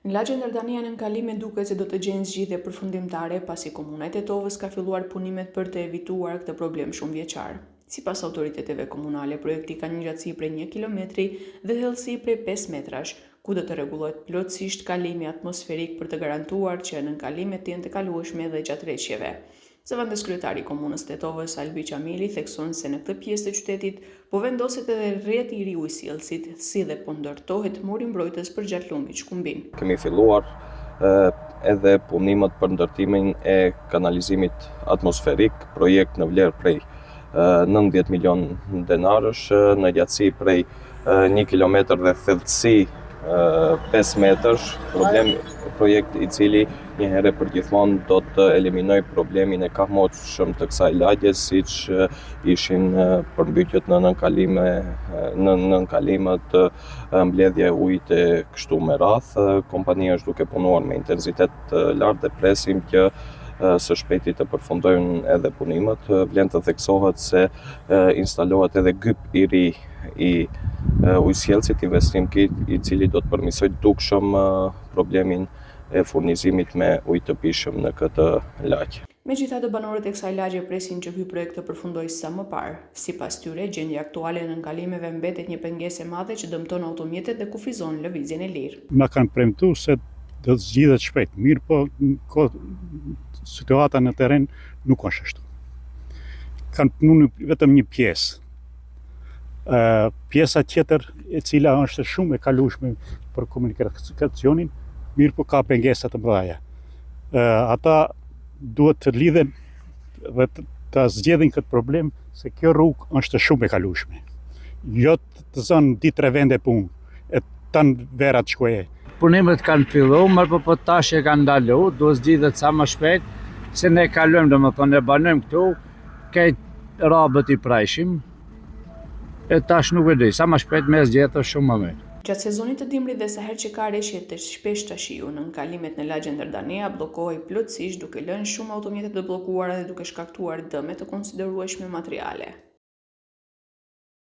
Në lagjen Dardania në nënkalime duket se do të gjenë zgjidhje përfundimtare pasi komuna e Tetovës ka filluar punimet për të evituar këtë problem shumë vjeçar. Sipas autoriteteve komunale, projekti ka një gjatësi prej 1 kilometri dhe thellësi prej 5 metrash, ku do të rregullohet plotësisht kalimi atmosferik për të garantuar që nënkalimet të jenë të kalueshme dhe gjatë rreshjeve. Zëvendës kryetari i komunës Tetovës, Albi Qamili, thekson se në këtë pjesë të qytetit po vendoset edhe rrjeti i ri ujësjellësit, si dhe po ndërtohet muri mbrojtës për gjatlumit Shkumbin. Kemi filluar edhe punimet për ndërtimin e kanalizimit atmosferik, projekt në vlerë prej 90 milion denarësh, në gjatësi prej 1 kilometër dhe thellësi 5 metrash, projekt i cili një herë për gjithmonë do të eliminoj problemin e kahmoqshëm të kësaj lagje, siç ishin përmbytjet në nënkalimet mbledhje ujit e kështu me radh. Kompania është duke punuar me intensitet të lartë dhe presim që së shpejti të përfundojnë edhe punimet. Vlen të theksohet se instalohet edhe gyp i ri i ujësjellësit, investim i cili do të përmirësojë dukshëm problemin e furnizimit me ujë të pijshëm në këtë lagje. Megjithatë, banorët e kësaj lagje presin që ky projekt të përfundojë sa më parë. Sipas tyre, gjendja aktuale në nënkalimeve mbetet një pengesë e madhe që dëmton automjetet dhe kufizon lëvizjen e lirë. Na kanë premtuar se do të zgjidhet shpejt, mirë po situata në terren nuk është ashtu. Kanë punuar vetëm një pjesë. Pjesa tjetër e cila është shumë e kalueshme për komunikacionin, mirë po ka pengesa të mëdha. Ata duhet të lidhen dhe të zgjedhin këtë problem, se kjo rrugë është shumë e kalueshme. Jo të zonë 2-3 vende punë, e tanë verat shkoje. Punimet kanë filluar, por po tash e kanë ndaluar, duhet zgjidhet sa më shpejt, se ne kalojmë, domethënë e banojmë këtu, këtë rabët i prajshim, e tash nuk e di, sa më shpejt me zgjedhë shumë më mirë. Gjatë sezonit të dimrit dhe sa herë që ka rreshje të shpeshta shiu, nënkalimet në lagjen Dardania bllokohej plotësisht, duke lënë shumë automjete të bllokuara dhe duke shkaktuar dëme të konsiderueshme materiale.